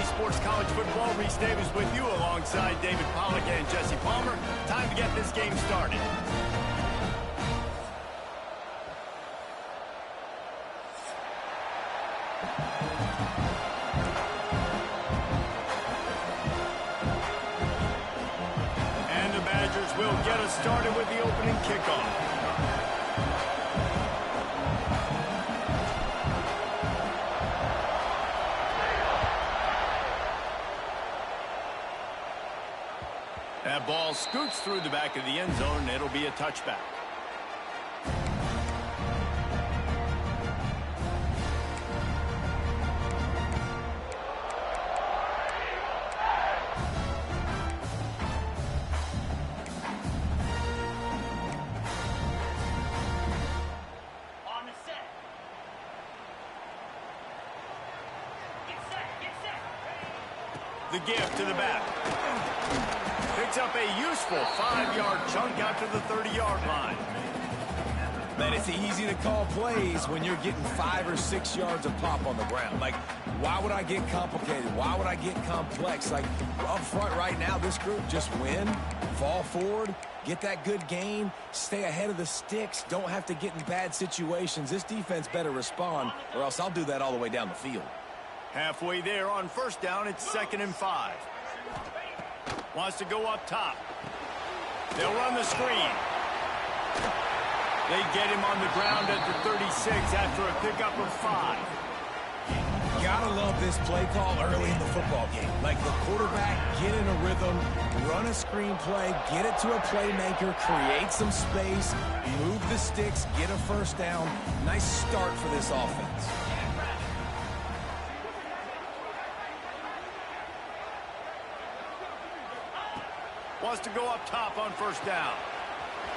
Sports College Football. Reese Davis with you alongside David Pollack and Jesse Palmer. Time to get this game started. And the Badgers will get us started with the opening kickoff. That ball scoots through the back of the end zone, and it'll be a touchback. On the set. Get set. The gift to the back. Picks up a useful 5-yard chunk out to the 30-yard line. Man, it's easy to call plays when you're getting 5 or 6 yards of pop on the ground. Like, why would I get complicated? Why would I get complex? Like, up front right now, this group just win, fall forward, get that good gain, stay ahead of the sticks, don't have to get in bad situations. This defense better respond, or else I'll do that all the way down the field. Halfway there on first down, it's 2nd and 5. Wants to go up top. They'll run the screen. They get him on the ground at the 36 after a pickup of 5. Gotta love this play call early in the football game. Like, the quarterback, get in a rhythm, run a screen play, get it to a playmaker, create some space, move the sticks, get a first down. Nice start for this offense. Wants to go up top on first down.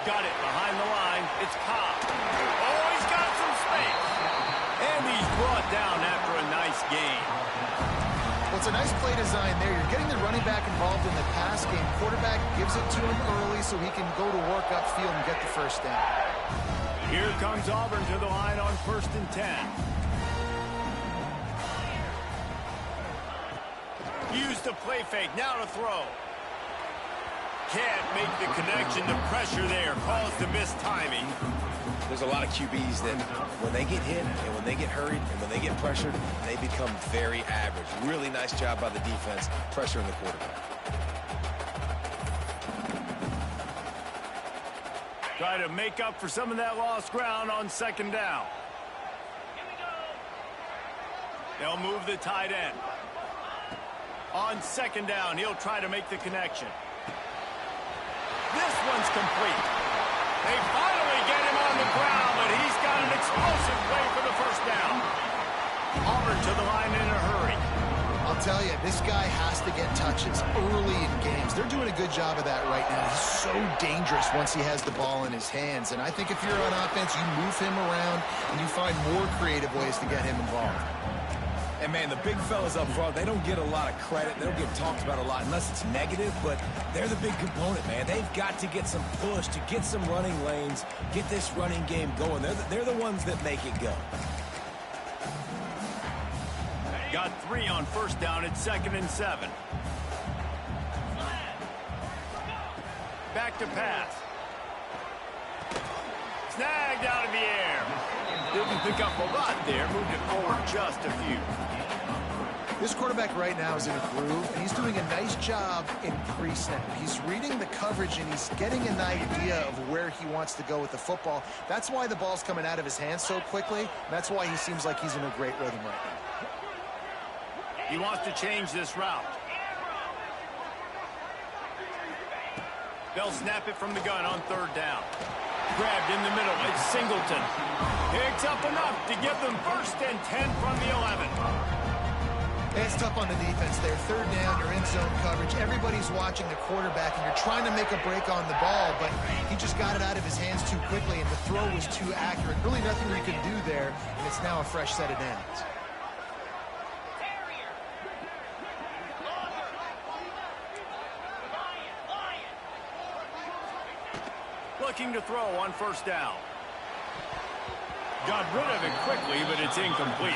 Got it behind the line. It's Cobb. Oh, he's got some space. And he's brought down after a nice gain. Well, it's a nice play design there. You're getting the running back involved in the pass game. Quarterback gives it to him early so he can go to work upfield and get the first down. Here comes Auburn to the line on 1st and 10. Use the play fake. Now to throw. Can't make the connection. The pressure there caused the missed timing. There's a lot of QBs that when they get hit and when they get hurried and when they get pressured, they become very average. Really nice job by the defense pressuring the quarterback. Try to make up for some of that lost ground on 2nd down. They'll move the tight end. On 2nd down, he'll try to make the connection. This one's complete. They finally get him on the ground, but he's got an explosive play for the first down. Auburn to the line in a hurry. I'll tell you, this guy has to get touches early in games. They're doing a good job of that right now. He's so dangerous once he has the ball in his hands. And I think if you're on offense, you move him around and you find more creative ways to get him involved. And, man, the big fellas up front, they don't get a lot of credit. They don't get talked about a lot unless it's negative, but they're the big component, man. They've got to get some push, to get some running lanes, get this running game going. They're the ones that make it go. Got 3 on first down at 2nd and 7. Back to pass. Snagged out of the air. Didn't pick up a lot there. Moved it forward just a few. This quarterback right now is in a groove, and he's doing a nice job in pre-snap. He's reading the coverage, and he's getting an idea of where he wants to go with the football. That's why the ball's coming out of his hands so quickly. That's why he seems like he's in a great rhythm right now. He wants to change this route. They'll snap it from the gun on 3rd down. Grabbed in the middle. It's Singleton. Picks up enough to give them 1st and 10 from the 11. It's tough on the defense there. 3rd down, you're in zone coverage. Everybody's watching the quarterback, and you're trying to make a break on the ball, but he just got it out of his hands too quickly, and the throw was too accurate. Really nothing you can do there, and it's now a fresh set of downs. Looking to throw on 1st down. Got rid of it quickly, but it's incomplete.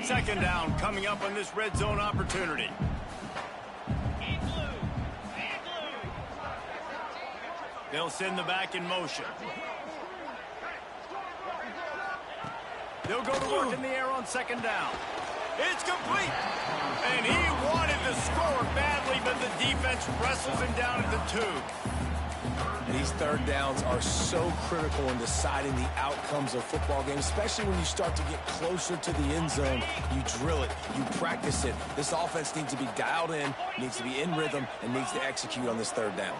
Second down coming up on this red zone opportunity. They'll send the back in motion. They'll go to work in the air on second down. It's complete. And he wanted to score badly, but the defense wrestles him down at the 2. These third downs are so critical in deciding the outcomes of football games, especially when you start to get closer to the end zone. You drill it, you practice it. This offense needs to be dialed in, needs to be in rhythm, and needs to execute on this third down.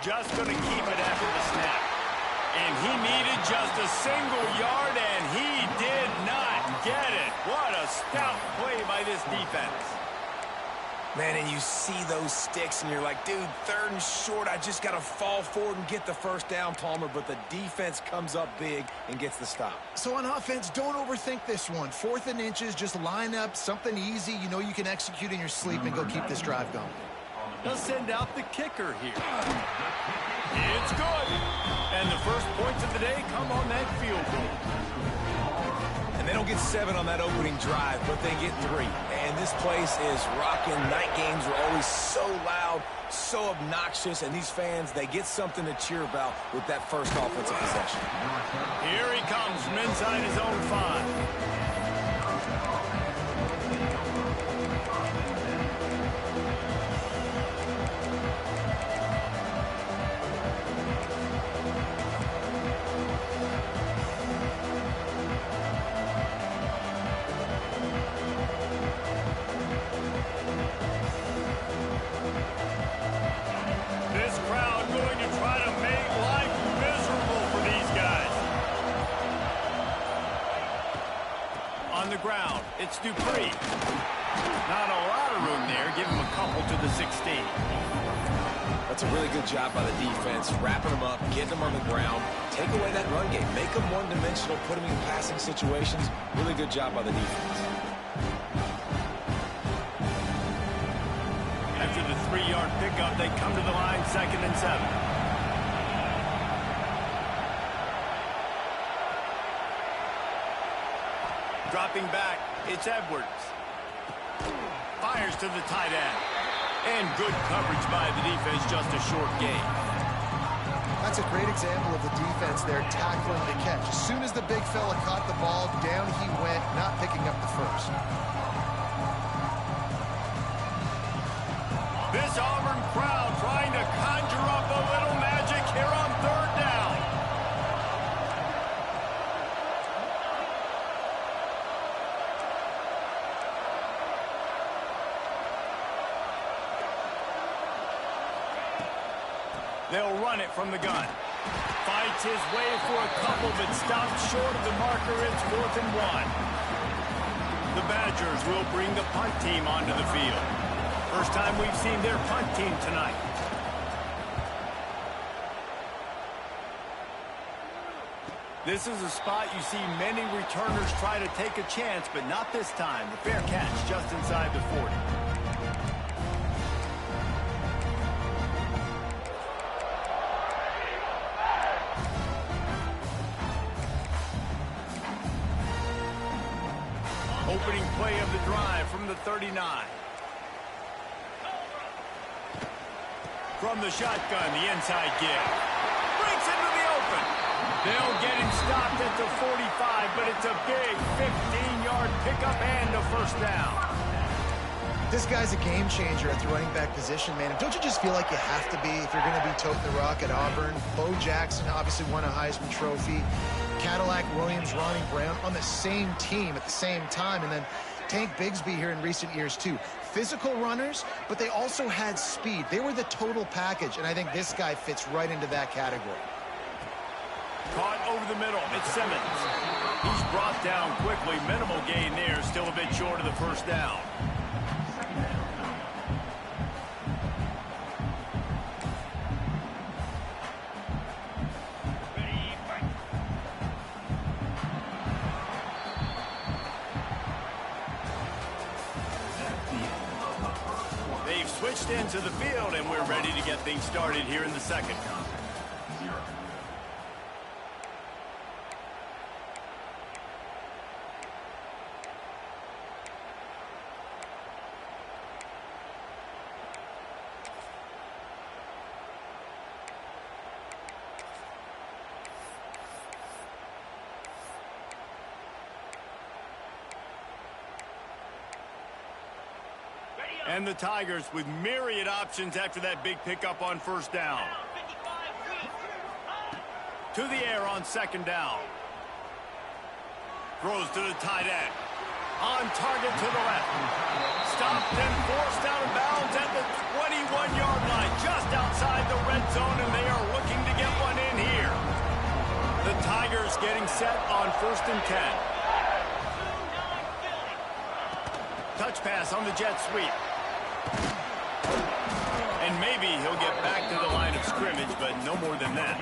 Just going to keep it after the snap. And he needed just a single yard, and he did not get it. What a stout play by this defense. Man, and you see those sticks, and you're like, dude, third and short, I just got to fall forward and get the first down, Palmer, but the defense comes up big and gets the stop. So on offense, don't overthink this one. 4th and inches, just line up something easy you know you can execute in your sleep and go keep this drive going. They'll send out the kicker here. It's good. And the first points of the day come on that field goal. And they don't get 7 on that opening drive, but they get 3. And this place is rocking. Night games are always so loud, so obnoxious, and these fans, they get something to cheer about with that first offensive possession. Here he comes from inside his own 5. Ground. It's Dupree. Not a lot of room there. Give him a couple to the 16. That's a really good job by the defense, wrapping them up, getting them on the ground, take away that run game, make them one-dimensional, put them in passing situations. Really good job by the defense. After the 3-yard pickup, they come to the line 2nd and 7. Dropping back, it's Edwards. Fires to the tight end. And good coverage by the defense, just a short gain. That's a great example of the defense there tackling the catch. As soon as the big fella caught the ball, down he went, not picking up the first. This Auburn crowd trying to conjure up a little magic here on 3rd down. They'll run it from the gun. Fights his way for a couple, but stops short of the marker. It's 4th and 1. The Badgers will bring the punt team onto the field. First time we've seen their punt team tonight. This is a spot you see many returners try to take a chance, but not this time. The fair catch just inside the 40. Opening play of the drive from the 39. From the shotgun, the inside give. Breaks into the open. They'll get him stopped at the 45, but it's a big 15-yard pickup and a first down. This guy's a game changer at the running back position, man. Don't you just feel like you have to be if you're going to be toting the rock at Auburn? Bo Jackson obviously won a Heisman Trophy. Cadillac Williams, Ronnie Brown on the same team at the same time. And then Tank Bigsby here in recent years, too. Physical runners, but they also had speed. They were the total package, and I think this guy fits right into that category. Caught over the middle. It's Simmons. He's brought down quickly. Minimal gain there. Still a bit short of the first down. switched into the field, and we're ready to get things started here in the second. And the Tigers with myriad options after that big pickup on first down. To the air on second down. Throws to the tight end. On target to the left. Stopped and forced out of bounds at the 21-yard line, just outside the red zone, and they are looking to get one in here. The Tigers getting set on 1st and 10. Touch pass on the jet sweep. And maybe he'll get back to the line of scrimmage, but no more than that.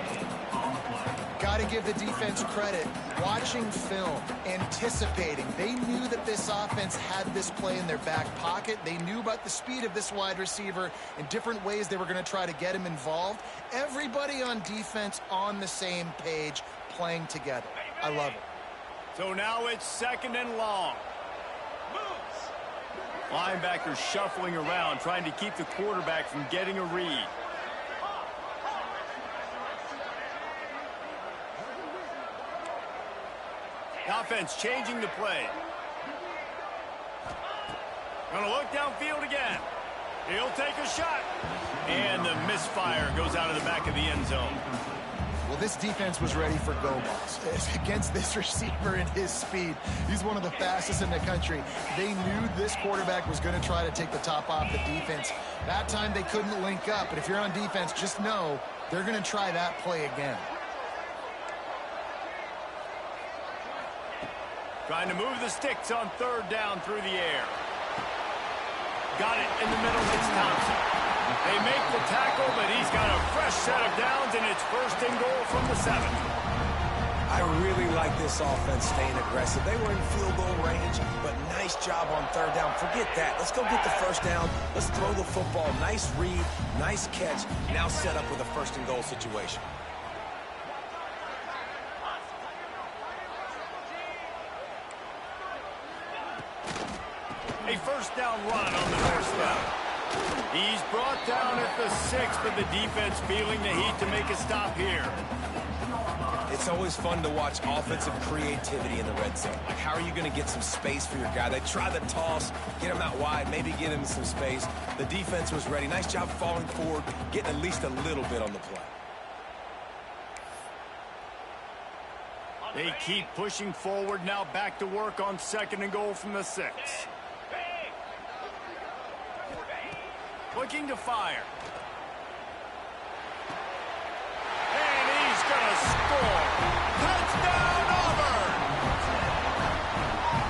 Got to give the defense credit. Watching film, anticipating. They knew that this offense had this play in their back pocket. They knew about the speed of this wide receiver and different ways they were going to try to get him involved. Everybody on defense on the same page, playing together. I love it. So now it's 2nd and long. Linebackers shuffling around, trying to keep the quarterback from getting a read. Offense changing the play. Gonna look downfield again. He'll take a shot. And the misfire goes out of the back of the end zone. Well, this defense was ready for go balls. Against this receiver and his speed, he's one of the fastest in the country. They knew this quarterback was going to try to take the top off the defense. That time they couldn't link up, but if you're on defense, just know they're going to try that play again. Trying to move the sticks on 3rd down through the air. Got it in the middle. It's Thompson. They make the tackle, but he's got a fresh set of downs, and it's 1st and goal from the 7. I really like this offense staying aggressive. They were in field goal range, but nice job on 3rd down. Forget that. Let's go get the 1st down. Let's throw the football. Nice read, nice catch. Now set up with a 1st and goal situation. A 1st down run on the north side. He's brought down at the 6, but the defense feeling the heat to make a stop here. It's always fun to watch offensive creativity in the red zone. Like, how are you going to get some space for your guy? They try the toss, get him out wide, maybe get him some space. The defense was ready. Nice job falling forward, getting at least a little bit on the play. They keep pushing forward, now back to work on 2nd and goal from the 6. Looking to fire. And he's going to score. Touchdown, Auburn!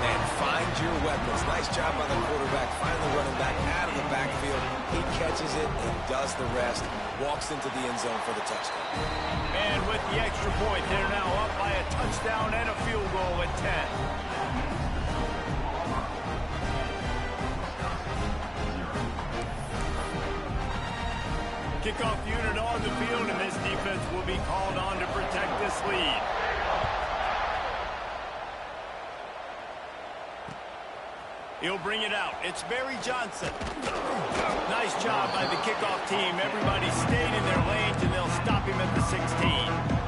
Man, find your weapons. Nice job by the quarterback, finally running back out of the backfield. He catches it and does the rest. Walks into the end zone for the touchdown. And with the extra point, they're now up by a touchdown and a field goal at 10. Kickoff unit on the field, and this defense will be called on to protect this lead. He'll bring it out. It's Barry Johnson. Nice job by the kickoff team. Everybody stayed in their lanes, and they'll stop him at the 16.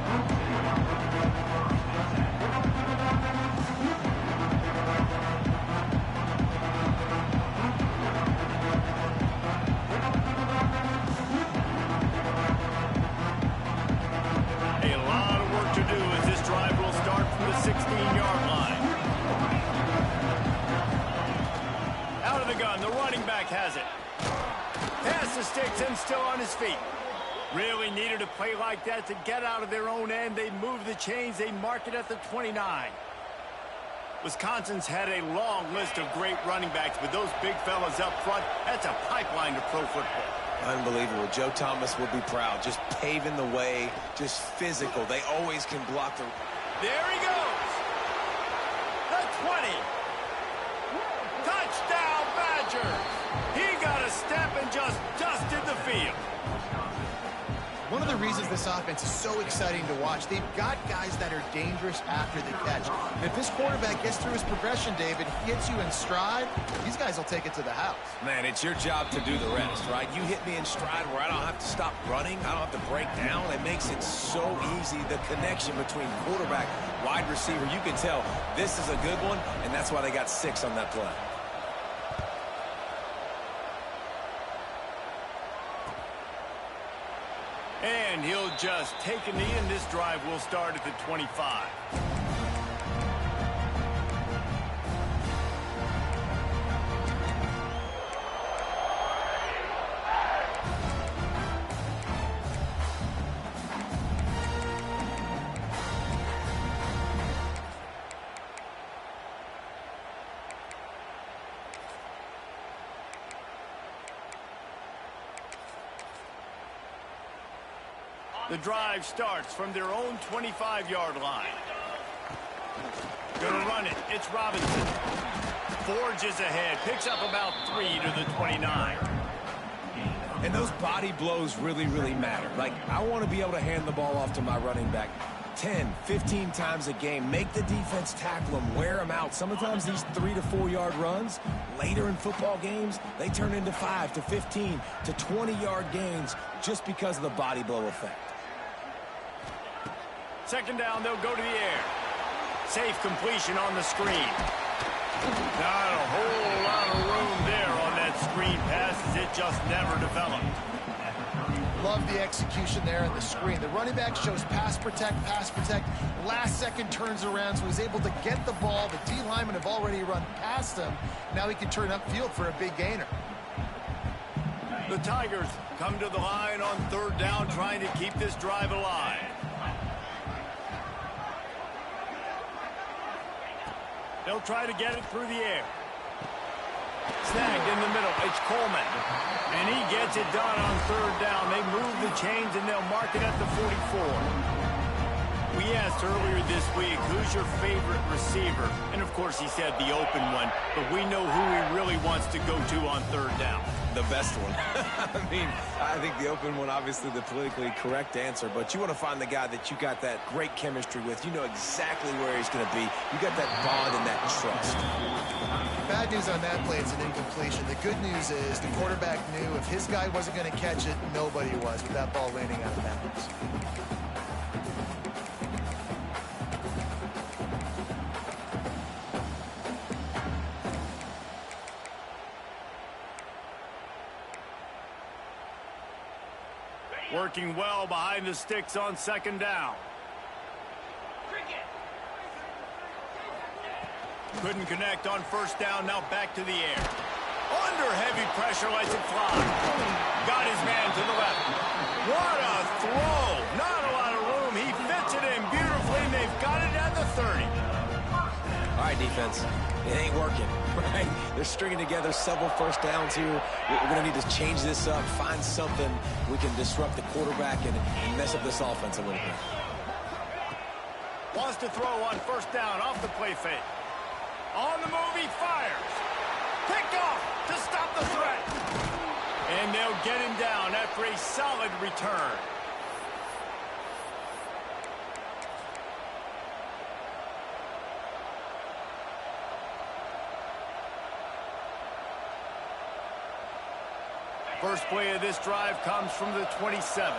Has it. Pass the sticks and still on his feet. Really needed a play like that to get out of their own end. They move the chains. They mark it at the 29. Wisconsin's had a long list of great running backs, but those big fellas up front, that's a pipeline to pro football. Unbelievable. Joe Thomas will be proud. Just paving the way, just physical. They always can block the... There he goes. The 20. Touchdown, Badgers. He got a step and just dusted the field. One of the reasons this offense is so exciting to watch, they've got guys that are dangerous after the catch. And if this quarterback gets through his progression, David, hits you in stride, these guys will take it to the house. Man, it's your job to do the rest, right? You hit me in stride where I don't have to stop running. I don't have to break down. It makes it so easy. The connection between quarterback, wide receiver, you can tell this is a good one, and that's why they got 6 on that play. And he'll just take a knee, and this drive will start at the 25. The drive starts from their own 25-yard line. Gonna run it. It's Robinson. Forges ahead. Picks up about 3 to the 29. And those body blows really, really matter. Like, I want to be able to hand the ball off to my running back 10, 15 times a game. Make the defense tackle them, wear them out. Sometimes these 3 to 4 yard runs, later in football games, they turn into 5 to 15 to 20-yard gains just because of the body blow effect. Second down, they'll go to the air. Safe completion on the screen. Not a whole lot of room there on that screen pass as it just never developed. Love the execution there on the screen. The running back shows pass protect. Last second turns around, so he's able to get the ball. The D linemen have already run past him. Now he can turn upfield for a big gainer. The Tigers come to the line on third down, trying to keep this drive alive. They'll try to get it through the air. Snagged in the middle. It's Coleman. And he gets it done on third down. They move the chains, and they'll mark it at the 44. We asked earlier this week, who's your favorite receiver? And, of course, he said the open one. But we know who he really wants to go to on third down. The best one. I mean, I think the open one, obviously the politically correct answer, but you want to find the guy that you got that great chemistry with. You know exactly where he's going to be. You got that bond and that trust. Bad news on that play, it's an incompletion. The good news is the quarterback knew if his guy wasn't going to catch it, nobody was with that ball landing out of bounds. Working well behind the sticks on second down. Couldn't connect on first down, now back to the air. Under heavy pressure, lets it fly. Got his man to the left. What a throw! Not a lot of room. He fits it in beautifully, and they've got it at the 30. All right, defense. It ain't working, right? They're stringing together several first downs here. We're going to need to change this up, find something we can disrupt the quarterback and mess up this offense a little bit. Wants to throw on first down off the play fake. On the move, he fires. Picked off to stop the threat. And they'll get him down after a solid return. First play of this drive comes from the 27.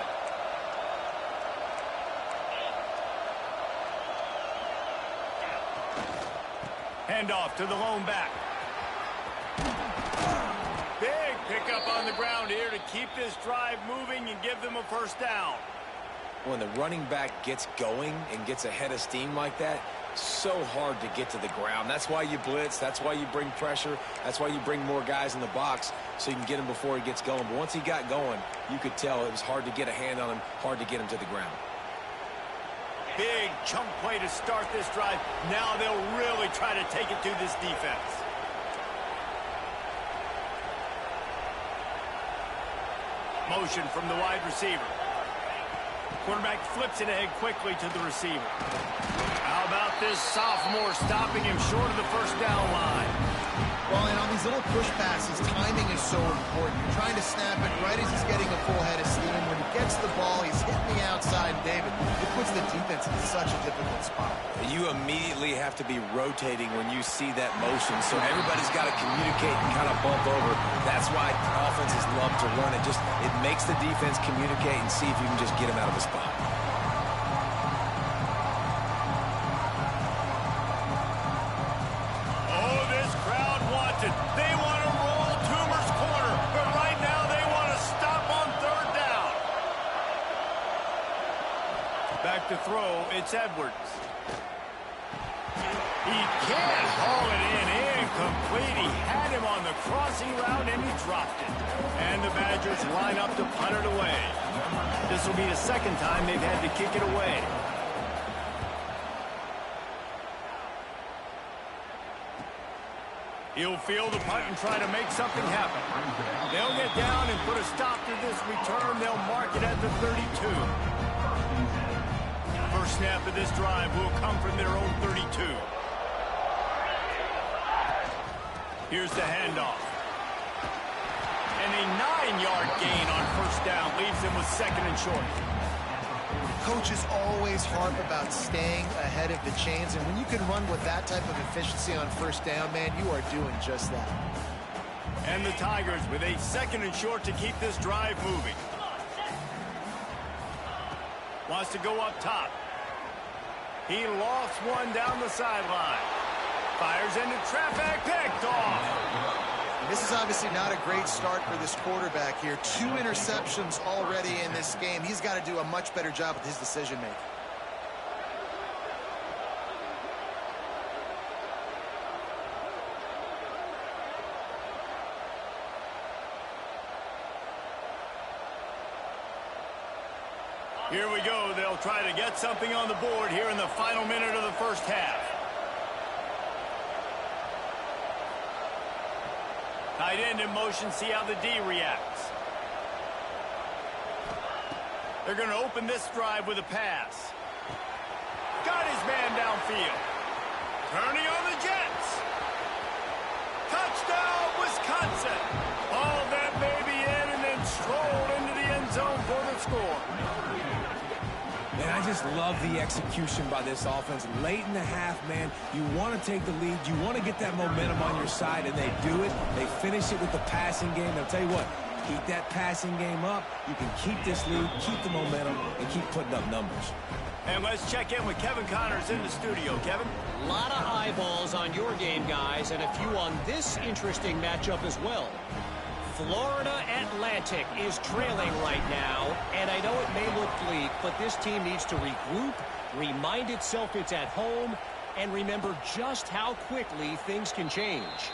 Handoff to the lone back. Big pickup on the ground here to keep this drive moving and give them a first down. When the running back gets going and gets ahead of steam like that, so hard to get to the ground. That's why you blitz. That's why you bring pressure. That's why you bring more guys in the box so you can get him before he gets going. But once he got going, you could tell it was hard to get a hand on him, hard to get him to the ground. Big chunk play to start this drive. Now they'll really try to take it to this defense. Motion from the wide receiver. Quarterback flips it ahead quickly to the receiver. How about this sophomore stopping him short of the first down line? Well, and on these little push passes, timing is so important. You're trying to snap it right as he's getting a full head of steam. When he gets the ball, he's hitting the outside, David. It puts the defense in such a difficult spot. You immediately have to be rotating when you see that motion, so everybody's got to communicate and kind of bump over. That's why offenses love to run it. It makes the defense communicate and see if you can just get him out of the spot. They want to roll Toomer's corner, but right now they want to stop on third down. Back to throw, it's Edwards. He can't haul it in, incomplete. He had him on the crossing route and he dropped it. And the Badgers line up to punt it away. This will be the second time they've had to kick it away. He'll field the punt and try to make something happen. They'll get down and put a stop to this return. They'll mark it at the 32. First snap of this drive will come from their own 32. Here's the handoff. And a 9-yard gain on first down leaves them with second and short. Coaches always harp about staying ahead of the chains, and when you can run with that type of efficiency on first down, man, you are doing just that. And the Tigers with a second and short to keep this drive moving. Wants to go up top. He lofts one down the sideline. Fires into traffic, picked off. This is obviously not a great start for this quarterback here. 2 interceptions already in this game. He's got to do a much better job with his decision-making. Here we go. They'll try to get something on the board here in the final minute of the first half. Tight end in motion, see how the D reacts. They're going to open this drive with a pass. Got his man downfield. Turning on the Jets. Touchdown, Wisconsin. Haul that baby in and then stroll into the end zone for the score. Man, I just love the execution by this offense. Late in the half, man, you want to take the lead. You want to get that momentum on your side, and they do it. They finish it with the passing game. I'll tell you what, keep that passing game up. You can keep this lead, keep the momentum, and keep putting up numbers. And let's check in with Kevin Connors in the studio. Kevin? A lot of eyeballs on your game, guys, and a few on this interesting matchup as well. Florida Atlantic is trailing right now, and I know it may look bleak, but this team needs to regroup, remind itself it's at home, and remember just how quickly things can change.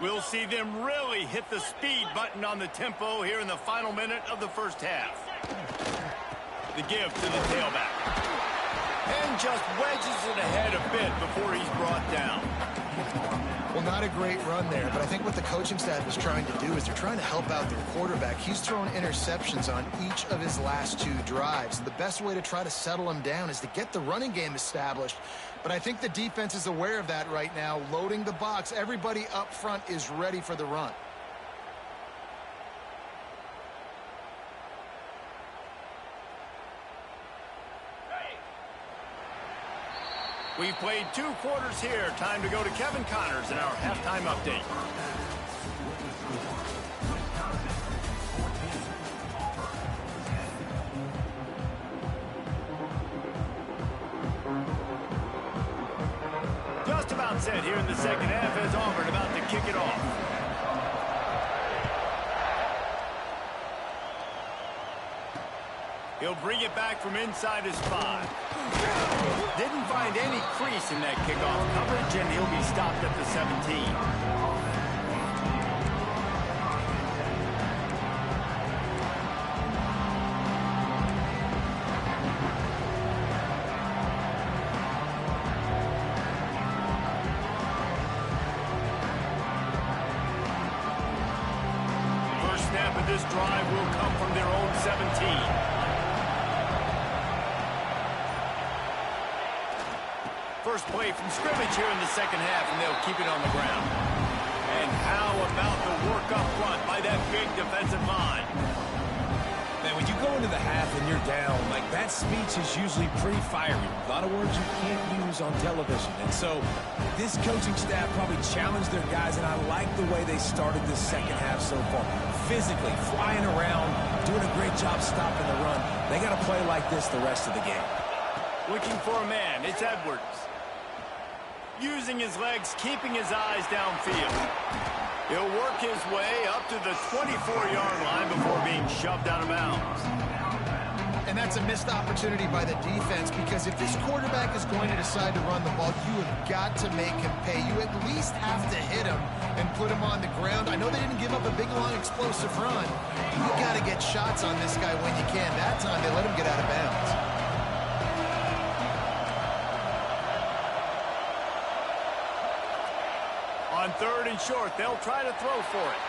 We'll see them really hit the speed button on the tempo here in the final minute of the first half. The give to the tailback. And just wedges it ahead a bit before he's brought down. Well, not a great run there, but I think what the coaching staff is trying to do is they're trying to help out their quarterback. He's thrown interceptions on each of his last 2 drives. The best way to try to settle him down is to get the running game established. But I think the defense is aware of that right now, loading the box. Everybody up front is ready for the run. We've played 2 quarters here. Time to go to Kevin Connors in our halftime update. Just about set here in the second half as Auburn about to kick it off. He'll bring it back from inside his 5. Didn't find any crease in that kickoff coverage, and he'll be stopped at the 17. this drive will come from their own 17. First play from scrimmage here in the second half, and they'll keep it on the ground. And how about the work up front by that big defensive line? Man, when you go into the half and you're down, like, that speech is usually pretty fiery. A lot of words you can't use on television. And so this coaching staff probably challenged their guys, and I like the way they started this second half so far. Physically, flying around, doing a great job stopping the run. They got to play like this the rest of the game. Looking for a man, it's Edwards. Using his legs, keeping his eyes downfield. He'll work his way up to the 24-yard line before being shoved out of bounds. And that's a missed opportunity by the defense, because if this quarterback is going to decide to run the ball, you have got to make him pay. You at least have to hit him and put him on the ground. I know they didn't give up a big, long, explosive run. You got to get shots on this guy when you can. That time they let him get out of bounds. On 3rd and short, they'll try to throw for it.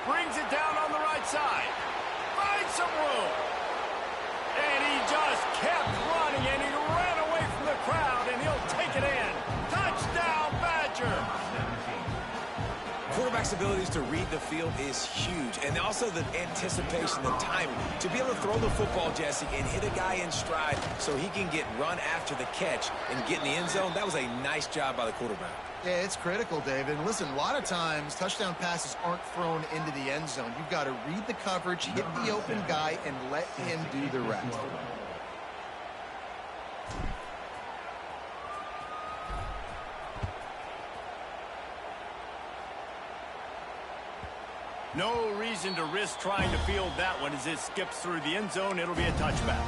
Brings it down on the right side. Finds some room. And he just kept running, and he ran away from the crowd, and he'll take it in. Touchdown, Badger! Quarterback's abilities to read the field is huge, and also the anticipation, the timing. To be able to throw the football, Jesse, and hit a guy in stride so he can get run after the catch and get in the end zone, that was a nice job by the quarterback. Yeah, it's critical, David. And listen, a lot of times touchdown passes aren't thrown into the end zone. You've got to read the coverage, hit the open guy, and let him do the rest. No reason to risk trying to field that one. As it skips through the end zone, it'll be a touchback.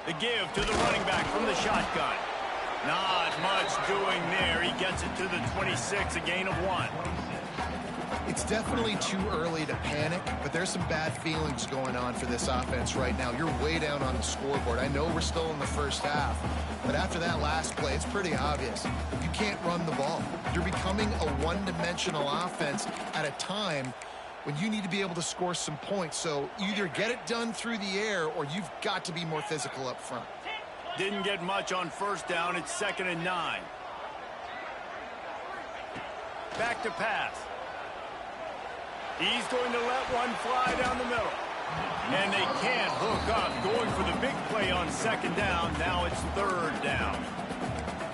The give to the running back from the shotgun. Not much doing there. He gets it to the 26, a gain of 1. It's definitely too early to panic, but there's some bad feelings going on for this offense right now. You're way down on the scoreboard. I know we're still in the first half, but after that last play, it's pretty obvious. You can't run the ball. You're becoming a one-dimensional offense at a time when you need to be able to score some points. So either get it done through the air, or you've got to be more physical up front. Didn't get much on first down. It's 2nd and 9. Back to pass. He's going to let one fly down the middle. And they can't hook up. Going for the big play on 2nd down. Now it's 3rd down.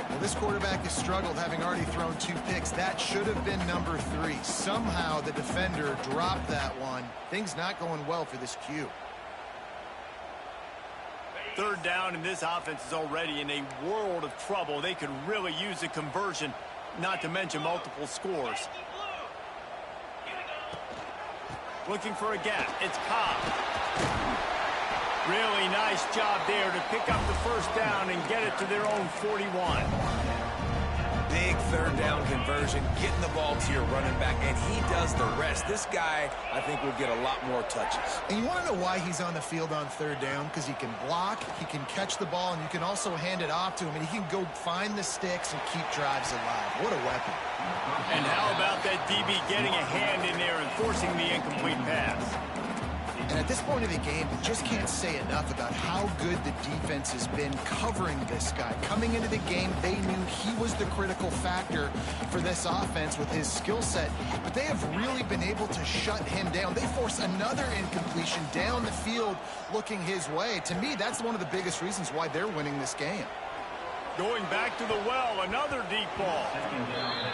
Well, this quarterback has struggled, having already thrown 2 picks. That should have been number 3. Somehow the defender dropped that one. Things not going well for this Q. 3rd down, and this offense is already in a world of trouble. They could really use a conversion, not to mention multiple scores. Looking for a gap. It's Cobb. Really nice job there to pick up the first down and get it to their own 41. Big 3rd down conversion, getting the ball to your running back, and he does the rest. This guy, I think, will get a lot more touches. And you want to know why he's on the field on 3rd down? Because he can block, he can catch the ball, and you can also hand it off to him, and he can go find the sticks and keep drives alive. What a weapon. And how about that DB getting a hand in there and forcing the incomplete pass? And at this point of the game, we just can't say enough about how good the defense has been covering this guy. Coming into the game, they knew he was the critical factor for this offense with his skill set, but they have really been able to shut him down. They force another incompletion down the field looking his way. To me, that's one of the biggest reasons why they're winning this game. Going back to the well, another deep ball.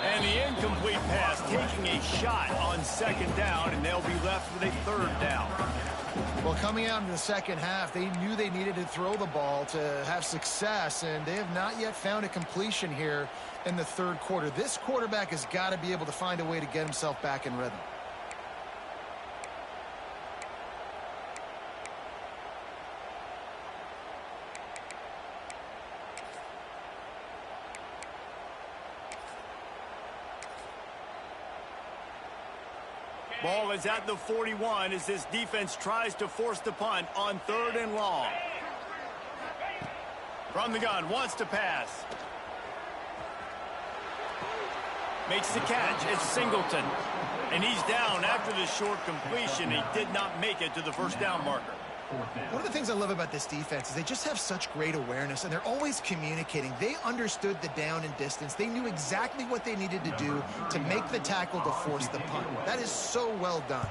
And the incomplete pass, taking a shot on 2nd down, and they'll be left with a 3rd down. Well, coming out in the second half, they knew they needed to throw the ball to have success, and they have not yet found a completion here in the 3rd quarter. This quarterback has got to be able to find a way to get himself back in rhythm. Ball is at the 41 as this defense tries to force the punt on 3rd and long. From the gun, wants to pass. Makes the catch. It's Singleton. And he's down after the short completion. He did not make it to the first down marker. One of the things I love about this defense is they just have such great awareness, and they're always communicating. They understood the down and distance. They knew exactly what they needed to do to make the tackle to force the punt. That is so well done.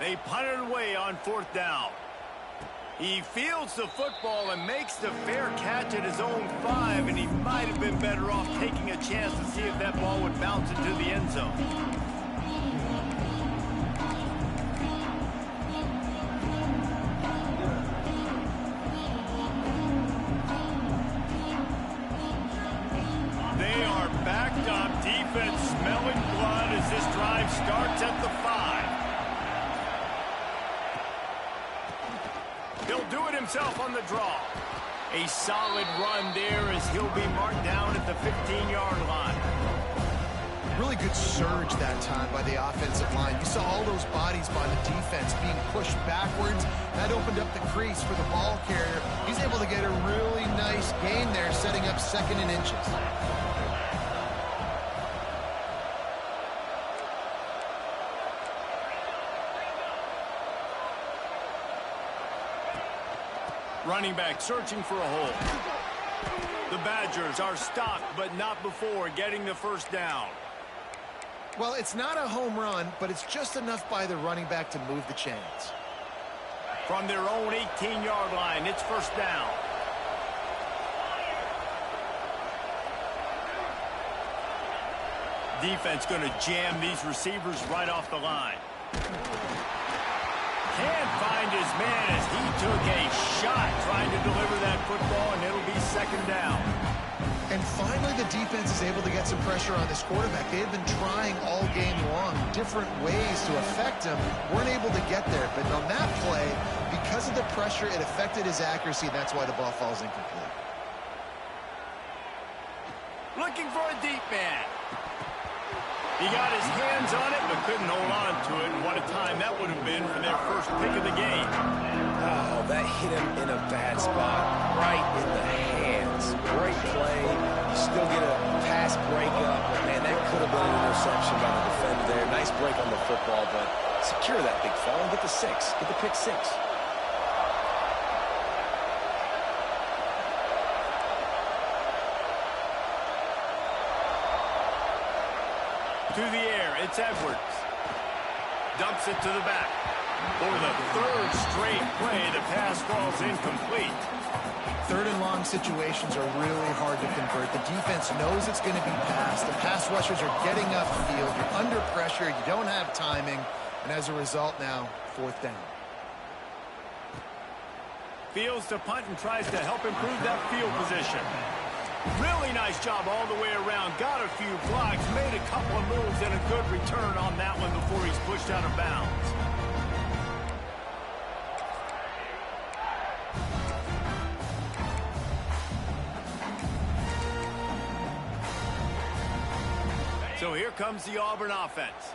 They punted away on 4th down. He fields the football and makes the fair catch at his own 5, and he might have been better off taking a chance to see if that ball would bounce into the end zone. They are backed up. Defense smelling blood as this drive starts at the 5. He'll do it himself on the draw. A solid run there as he'll be marked down at the 15-yard line. Really good surge that time by the offensive line. You saw all those bodies by the defense being pushed backwards. That opened up the crease for the ball carrier. He's able to get a really nice gain there, setting up 2nd and inches. Running back searching for a hole. The Badgers are stopped, but not before getting the first down. Well, it's not a home run, but it's just enough by the running back to move the chains. From their own 18-yard line, it's first down. Defense going to jam these receivers right off the line. Can't find his man as he took a shot trying to deliver that football, and it'll be 2nd down. And finally, the defense is able to get some pressure on this quarterback. They've been trying all game long, different ways to affect him. Weren't able to get there, but on that play, because of the pressure, it affected his accuracy, and that's why the ball falls incomplete. Looking for a deep man. He got his hands on it, but couldn't hold on to it. And what a time that would have been for their first pick of the game. Oh, that hit him in a bad spot, right in the hands. Great play. You still get a pass breakup, but man, that could have been an interception by the defender there. Nice break on the football, but secure that big fall and get the 6. Get the pick 6. To the air, it's Edwards. Dumps it to the back. For the 3rd straight play, the pass falls incomplete. 3rd and long situations are really hard to convert. The defense knows it's going to be passed. The pass rushers are getting upfield. You're under pressure. You don't have timing. And as a result now, 4th down. Fields to punt and tries to help improve that field position. Really nice job all the way around. Got a few blocks, made a couple of moves, and a good return on that one before he's pushed out of bounds. So here comes the Auburn offense.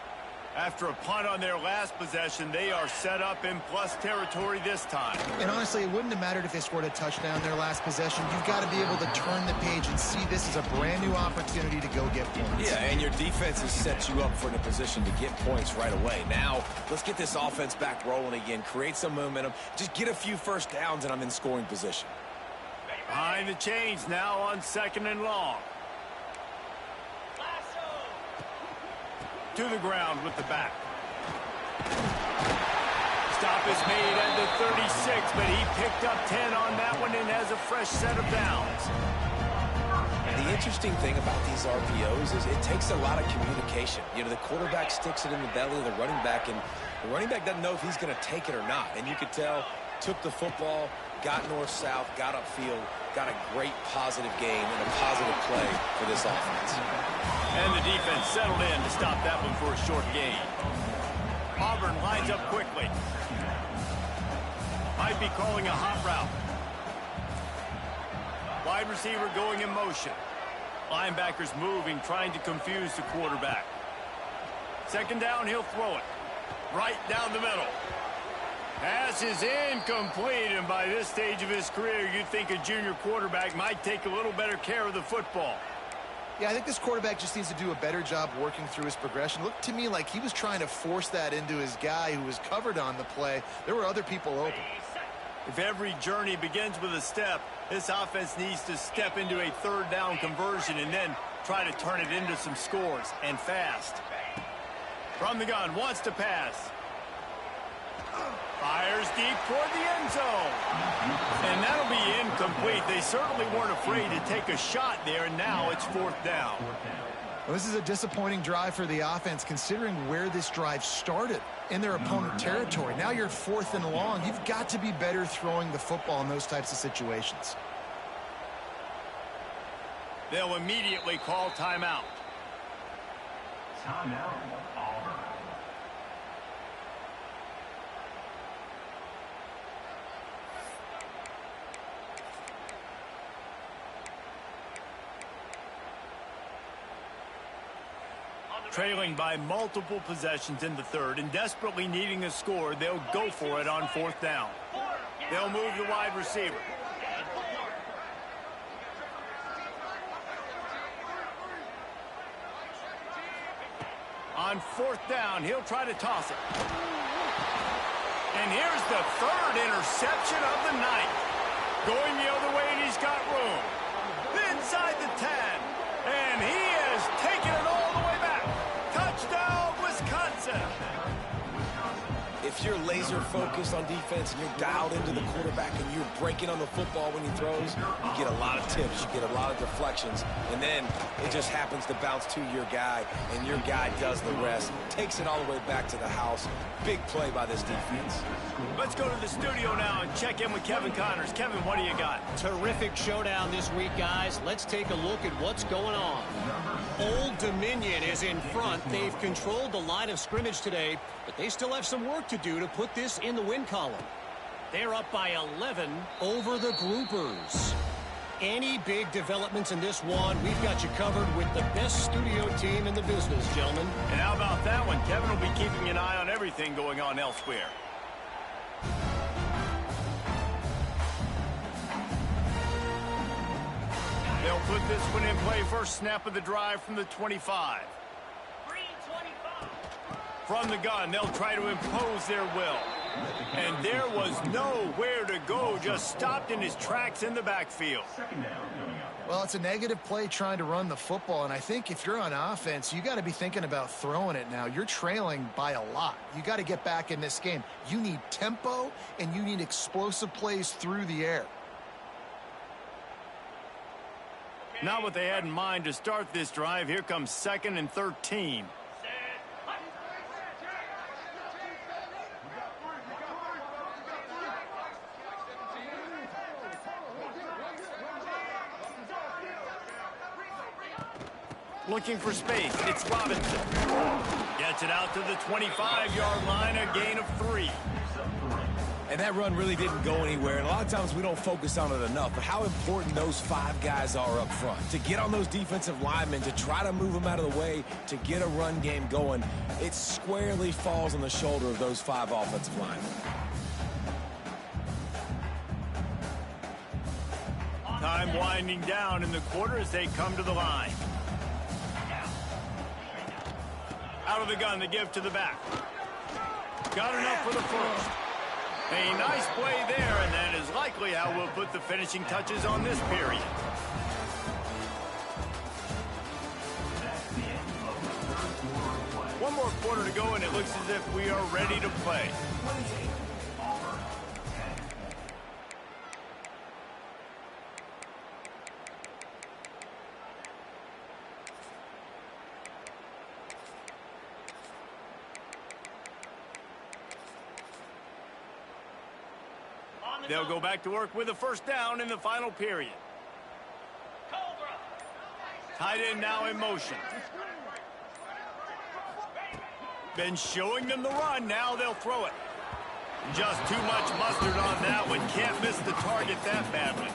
After a punt on their last possession, they are set up in plus territory this time. And honestly, it wouldn't have mattered if they scored a touchdown their last possession. You've got to be able to turn the page and see this as a brand new opportunity to go get points. Yeah, and your defense has set you up for the position to get points right away. Now, let's get this offense back rolling again, create some momentum, just get a few first downs, and I'm in scoring position. Behind the chains now on 2nd and long. To the ground with the back. Stop is made at the 36, but he picked up 10 on that one and has a fresh set of downs. The interesting thing about these RPOs is it takes a lot of communication. You know, the quarterback sticks it in the belly of the running back, and the running back doesn't know if he's going to take it or not. And you could tell, took the football, got north-south, got upfield, got a great positive gain and a positive play for this offense. And the defense settled in to stop that one for a short gain. Auburn lines up quickly. Might be calling a hot route. Wide receiver going in motion. Linebackers moving, trying to confuse the quarterback. Second down, he'll throw it. Right down the middle. Pass is incomplete, and by this stage of his career, you'd think a junior quarterback might take a little better care of the football. Yeah, I think this quarterback just needs to do a better job working through his progression. Looked to me like he was trying to force that into his guy who was covered on the play. There were other people open. If every journey begins with a step, this offense needs to step into a third down conversion and then try to turn it into some scores, and fast. From the gun, wants to pass. Fires deep toward the end zone. And that'll be incomplete. They certainly weren't afraid to take a shot there, and now it's fourth down. Well, this is a disappointing drive for the offense, considering where this drive started, in their opponent territory. Now you're 4th and long. You've got to be better throwing the football in those types of situations. They'll immediately call timeout. Timeout, Auburn. Trailing by multiple possessions in the third and desperately needing a score, they'll go for it on fourth down. They'll move the wide receiver. On fourth down, he'll try to toss it. And here's the third interception of the night. Going the other way, and he's got room. Inside the 10. And he has taken it all the way back. Touchdown, Wisconsin. If you're laser focused on defense and you're dialed into the quarterback and you're breaking on the football when he throws, you get a lot of tips, you get a lot of deflections, and then it just happens to bounce to your guy, and your guy does the rest, takes it all the way back to the house. Big play by this defense. Let's go to the studio now and check in with Kevin Connors. Kevin, what do you got? Terrific showdown this week, guys. Let's take a look at what's going on. Old Dominion is in front. They've controlled the line of scrimmage today, but they still have some work to do to put this in the win column. They're up by 11 over the Groupers. Any big developments in this one, we've got you covered with the best studio team in the business, gentlemen. And how about that one? Kevin will be keeping an eye on everything going on elsewhere. They'll put this one in play. First snap of the drive from the 25. From the gun, they'll try to impose their will. And there was nowhere to go, just stopped in his tracks in the backfield. Well, it's a negative play trying to run the football, and I think if you're on offense, you got to be thinking about throwing it now. You're trailing by a lot. You got to get back in this game. You need tempo, and you need explosive plays through the air. Not what they had in mind to start this drive. Here comes 2nd and 13. Looking for space. It's Robinson. Gets it out to the 25-yard line, a gain of 3. And that run really didn't go anywhere. And a lot of times we don't focus on it enough. But how important those 5 guys are up front. To get on those defensive linemen, to try to move them out of the way, to get a run game going, it squarely falls on the shoulder of those 5 offensive linemen. Time winding down in the quarter as they come to the line. Out of the gun, the give to the back. Got enough for the first. A nice play there, and that is likely how we'll put the finishing touches on this period. One more quarter to go, and it looks as if we are ready to play. They'll go back to work with a first down in the final period. Tight end now in motion. Been showing them the run. Now they'll throw it. Just too much mustard on that one. Can't miss the target that badly.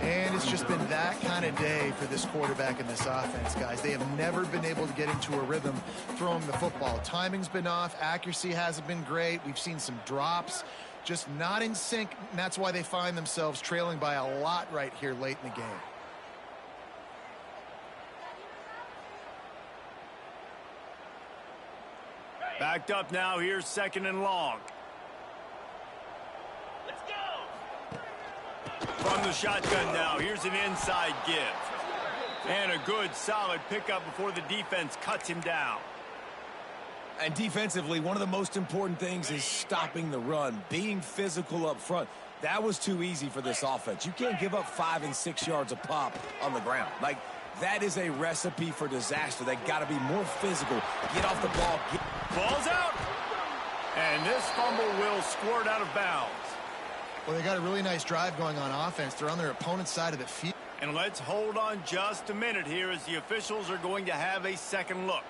And it's just been that kind of day for this quarterback and this offense, guys. They have never been able to get into a rhythm throwing the football. Timing's been off. Accuracy hasn't been great. We've seen some drops. Just not in sync, and that's why they find themselves trailing by a lot right here late in the game. Backed up now. Here's 2nd and long. Let's go. From the shotgun now. Here's an inside give. And a good, solid pickup before the defense cuts him down. And defensively, one of the most important things is stopping the run, being physical up front. That was too easy for this offense. You can't give up 5 and 6 yards a pop on the ground. Like, that is a recipe for disaster. They got to be more physical. Get off the ball. Ball's out. And this fumble will squirt out of bounds. Well, they got a really nice drive going on offense. They're on their opponent's side of the field. And let's hold on just a minute here as the officials are going to have a second look.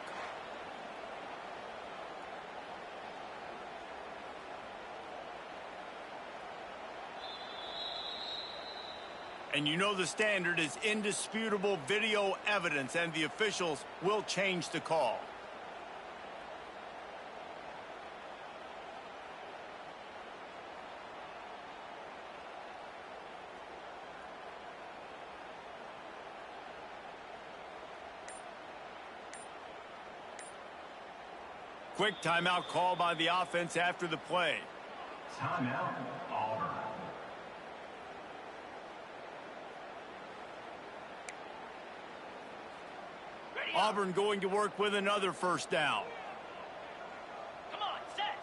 And you know the standard is indisputable video evidence, and the officials will change the call. Quick timeout call by the offense after the play. Timeout, Auburn. Auburn going to work with another first down. Come on, set.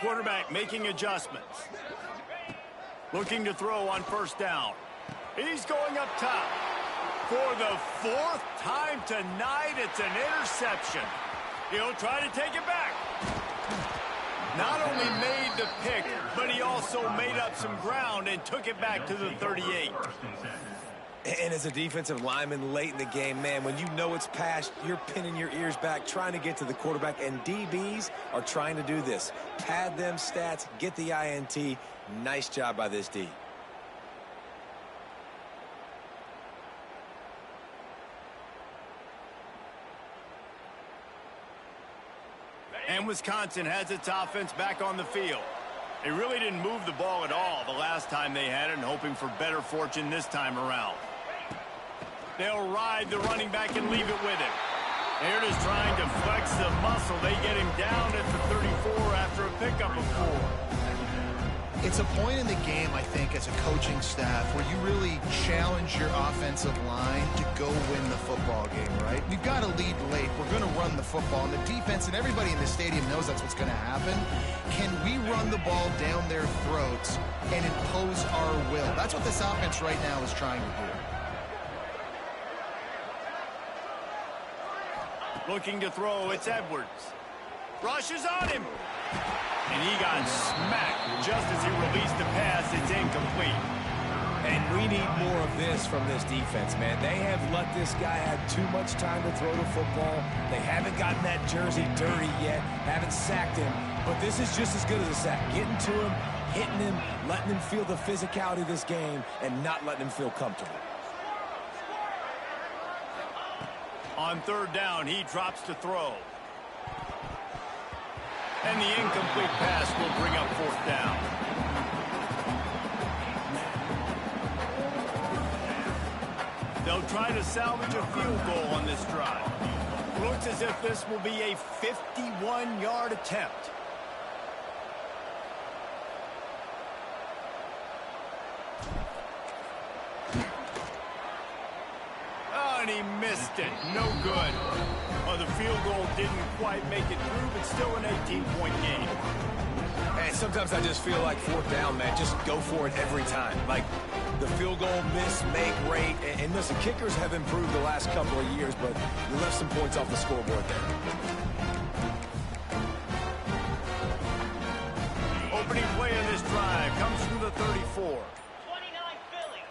Quarterback making adjustments. Looking to throw on first down. He's going up top. For the 4th time tonight, it's an interception. He'll try to take it back. Not only made the pick, but he also made up some ground and took it back to the 38. And as a defensive lineman late in the game, man, when you know it's past, you're pinning your ears back, trying to get to the quarterback, and DBs are trying to do this. Pad them stats, get the INT. Nice job by this D. And Wisconsin has its offense back on the field. They really didn't move the ball at all the last time they had it, and hoping for better fortune this time around. They'll ride the running back and leave it with him. They're just trying to flex the muscle. They get him down at the 34 after a pickup of 4. It's a point in the game, I think, as a coaching staff where you really challenge your offensive line to go win the football game, right? We've got to lead late. We're going to run the football, and the defense and everybody in the stadium knows that's what's going to happen. Can we run the ball down their throats and impose our will? That's what this offense right now is trying to do. Looking to throw, it's Edwards. Rushes on him. And he got smacked just as he released the pass. It's incomplete. And we need more of this from this defense, man. They have let this guy have too much time to throw the football. They haven't gotten that jersey dirty yet, haven't sacked him. But this is just as good as a sack. Getting to him, hitting him, letting him feel the physicality of this game, and not letting him feel comfortable. On 3rd down, he drops to throw. And the incomplete pass will bring up 4th down. They'll try to salvage a field goal on this drive. Looks as if this will be a 51-yard attempt. Oh, and he missed it. No good. Well, the field goal didn't quite make it through, but still an 18-point game. And sometimes I just feel like 4th down, man, just go for it every time. Like, the field goal miss, make rate. And listen, kickers have improved the last couple of years, but you left some points off the scoreboard there. Opening play in this drive comes from the 34. 29 Philly.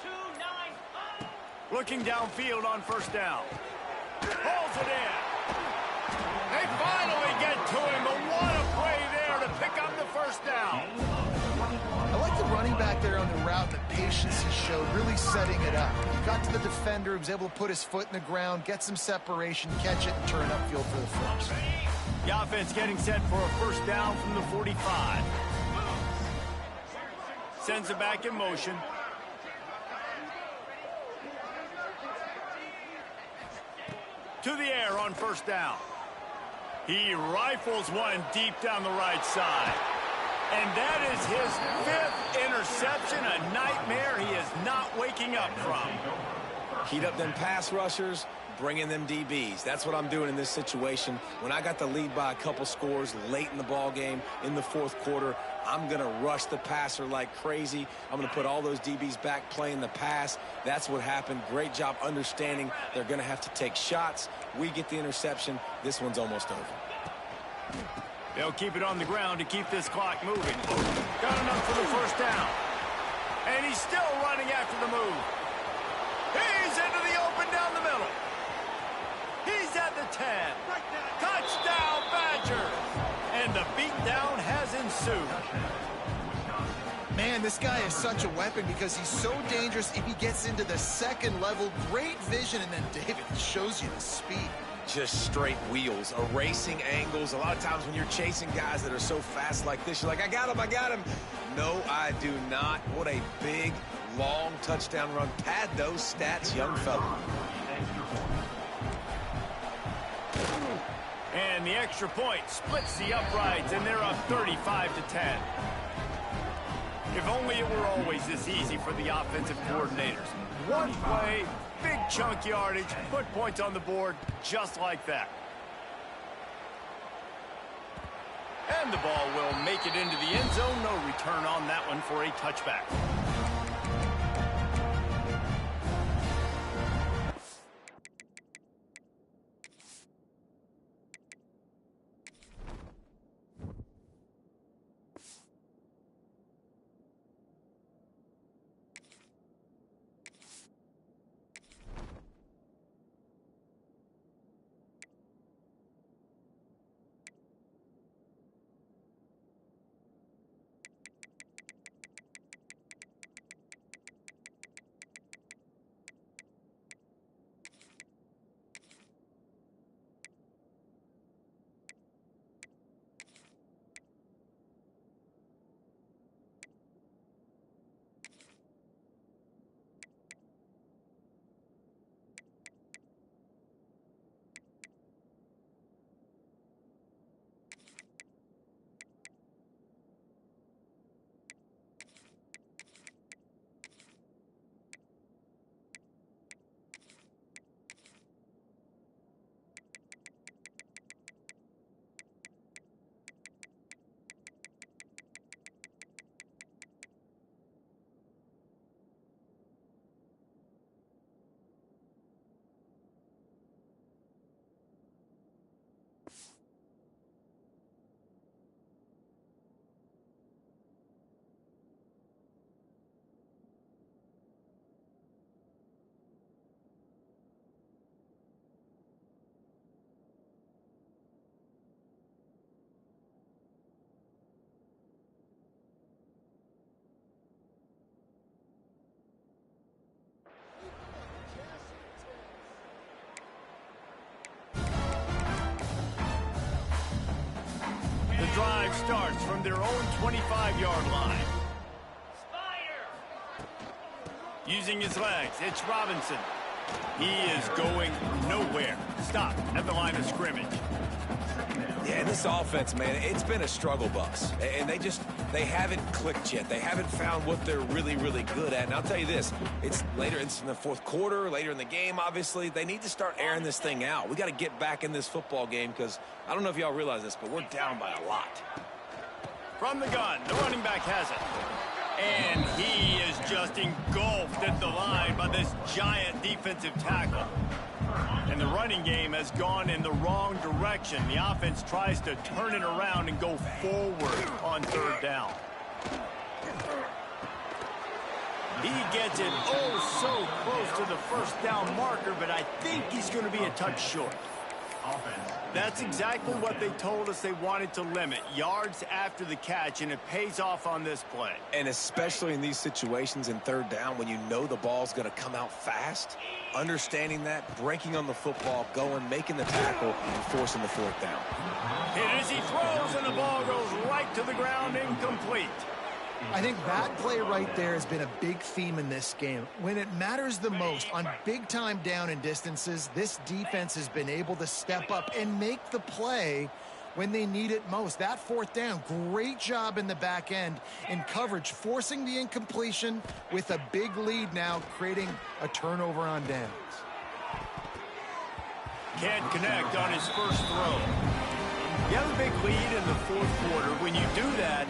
2-9. Looking downfield on 1st down. Pulls it in. They finally get to him, but what a play there to pick up the 1st down. I like the running back there on the route that patience he showed, really setting it up. He got to the defender, he was able to put his foot in the ground, get some separation, catch it, and turn upfield for the first. The offense getting set for a first down from the 45. Sends it back in motion. To the air on first down. He rifles one deep down the right side. And that is his 5th interception, a nightmare he is not waking up from. Heat up them pass rushers, bring in them DBs. That's what I'm doing in this situation. When I got the lead by a couple scores late in the ball game, in the 4th quarter, I'm going to rush the passer like crazy. I'm going to put all those DBs back playing the pass. That's what happened. Great job understanding they're going to have to take shots. We get the interception. This one's almost over. They'll keep it on the ground to keep this clock moving. Got enough for the first down. And he's still running after the move. He's into the open down the middle. He's at the 10. Touchdown, Badgers. And the beatdown has ensued. Man, this guy is such a weapon because he's so dangerous if he gets into the second level. Great vision, and then David shows you the speed. Just straight wheels, erasing angles. A lot of times when you're chasing guys that are so fast like this, you're like, I got him, I got him. No, I do not. What a big, long touchdown run. Pad those stats, young fella. And the extra point splits the uprights, and they're up 35-10. If only it were always this easy for the offensive coordinators. One play, big chunk yardage, put points on the board just like that. And the ball will make it into the end zone. No return on that one for a touchback. The drive starts from their own 25-yard line. Spider. Using his legs, it's Robinson. He is going nowhere. Stop at the line of scrimmage. Yeah, this offense, man, it's been a struggle bus. And they haven't clicked yet. They haven't found what they're really, really good at. And I'll tell you this, it's later in the 4th quarter, later in the game, obviously. They need to start airing this thing out. We got to get back in this football game because I don't know if y'all realize this, but we're down by a lot. From the gun, the running back has it. And he is just engulfed at the line by this giant defensive tackle. And the running game has gone in the wrong direction. The offense tries to turn it around and go forward on 3rd down. He gets it oh so close to the first down marker, but I think he's going to be a touch short. Offense. That's exactly what they told us they wanted to limit. Yards after the catch, and it pays off on this play. And especially in these situations in third down when you know the ball's going to come out fast, understanding that, breaking on the football, going, making the tackle, and forcing the fourth down. Hit as he throws, and the ball goes right to the ground, incomplete. I think that play right there has been a big theme in this game. When it matters the most, on big-time down and distances, this defense has been able to step up and make the play when they need it most. That fourth down, great job in the back end in coverage, forcing the incompletion with a big lead now, creating a turnover on downs. Can't connect on his first throw. You have a big lead in the fourth quarter. When you do that,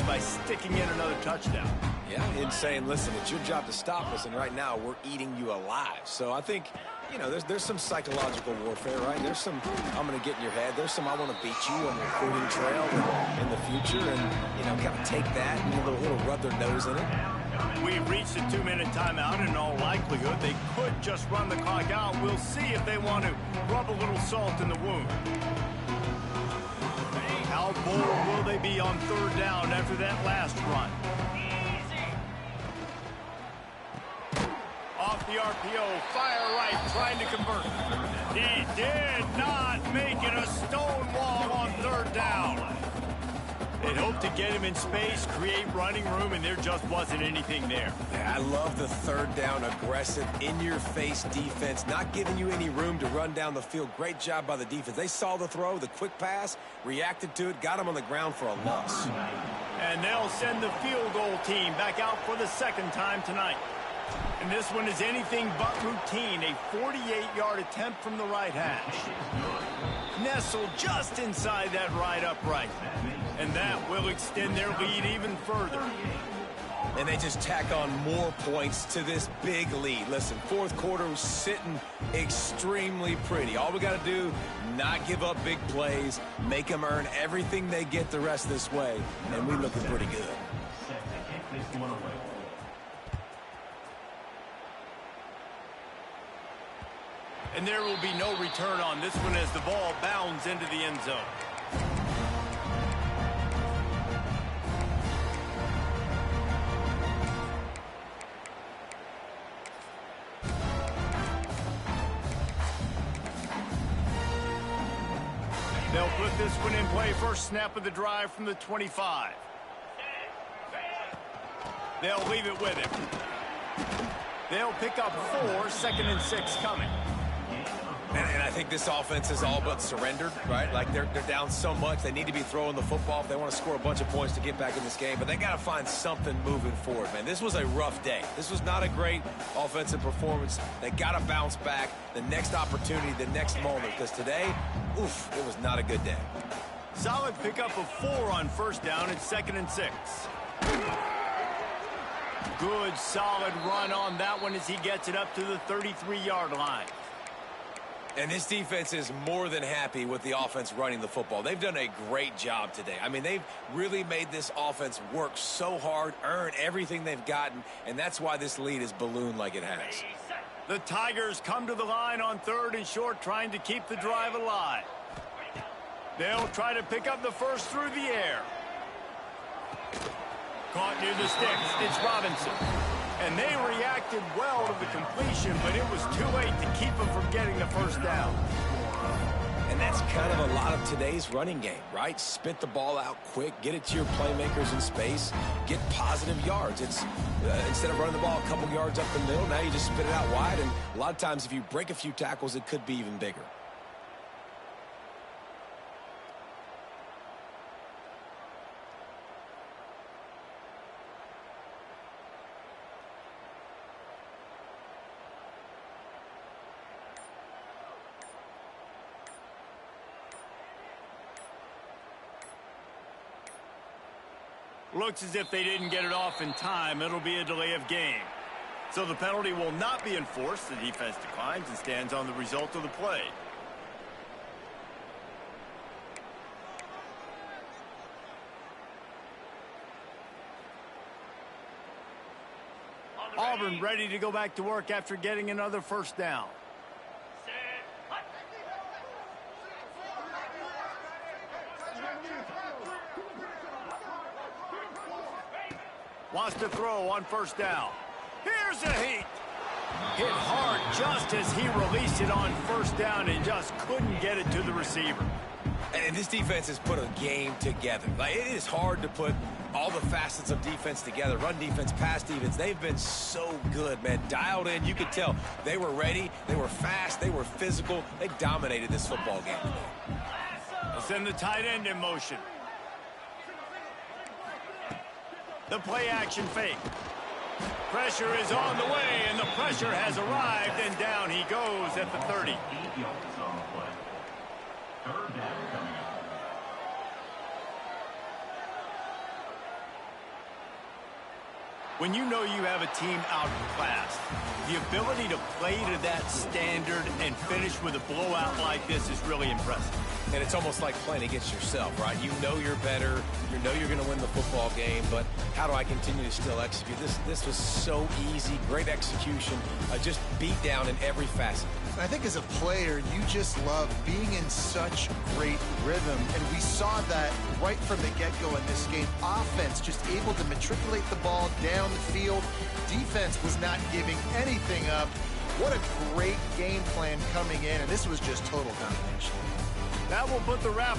by sticking in another touchdown. Yeah, and saying, listen, it's your job to stop us, and right now we're eating you alive. So I think, you know, there's some psychological warfare, right? There's some, I'm going to get in your head. There's some, I want to beat you on the recruiting trail in the future, and, you know, kind of take that and a little rub their nose in it. We've reached a 2-minute timeout. In all likelihood, they could just run the clock out. We'll see if they want to rub a little salt in the wound. How bold will they be on third down after that last run? Off the RPO, fire right, trying to convert. He did not make it a stone wall on third down. They'd hoped to get him in space, create running room, and there just wasn't anything there. Yeah, I love the third down, aggressive, in-your-face defense, not giving you any room to run down the field. Great job by the defense. They saw the throw, the quick pass, reacted to it, got him on the ground for a loss. And they'll send the field goal team back out for the second time tonight. And this one is anything but routine, a 48-yard attempt from the right hash. Nestled just inside that right upright. And that will extend their lead even further. And they just tack on more points to this big lead. Listen, fourth quarter was sitting extremely pretty. All we got to do, not give up big plays, make them earn everything they get the rest of this way, and we're looking pretty good. Set to kick this one away. And there will be no return on this one as the ball bounds into the end zone. They'll put this one in play. First snap of the drive from the 25. They'll leave it with him. They'll pick up 4, 2nd and 6 coming. And I think this offense is all but surrendered, right? Like they're down so much, they need to be throwing the football if they want to score a bunch of points to get back in this game. But they got to find something moving forward, man. This was a rough day. This was not a great offensive performance. They got to bounce back. The next opportunity, the next moment. Because today, oof, it was not a good day. Solid pickup of 4 on first down and 2nd and 6. Good, solid run on that one as he gets it up to the 33-yard line. And this defense is more than happy with the offense running the football. They've done a great job today. I mean, they've really made this offense work so hard, earn everything they've gotten, and that's why this lead is ballooned like it has. The Tigers come to the line on 3rd and short, trying to keep the drive alive. They'll try to pick up the first through the air. Caught near the sticks. It's Robinson. And they reacted well to the completion, but it was too late to keep them from getting the first down. And that's kind of a lot of today's running game, right? Spit the ball out quick, get it to your playmakers in space, get positive yards. It's instead of running the ball a couple yards up the middle, now you just spit it out wide. And a lot of times if you break a few tackles, it could be even bigger. Looks as if they didn't get it off in time. It'll be a delay of game. So the penalty will not be enforced. The defense declines and stands on the result of the play. Auburn ready to go back to work after getting another first down. Set. Hut. Wants to throw on first down. Here's a heat. Hit hard just as he released it on first down and just couldn't get it to the receiver. And this defense has put a game together. Like, it is hard to put all the facets of defense together. Run defense, pass defense. They've been so good, man. Dialed in. You could tell they were ready. They were fast. They were physical. They dominated this football game today. They'll send the tight end in motion. The play action fake. Pressure is on the way, and the pressure has arrived, and down he goes at the 30. 8 yards on the play. Third down coming up. When you know you have a team outclassed, the ability to play to that standard and finish with a blowout like this is really impressive. And it's almost like playing against yourself, right? You know you're better. You know you're going to win the football game, but how do I continue to still execute? This was so easy. Great execution. Just beat down in every facet. I think as a player, you just love being in such great rhythm, and we saw that right from the get-go in this game. Offense just able to matriculate the ball down the field. Defense was not giving anything up. What a great game plan coming in, and this was just total domination. That will put the wrap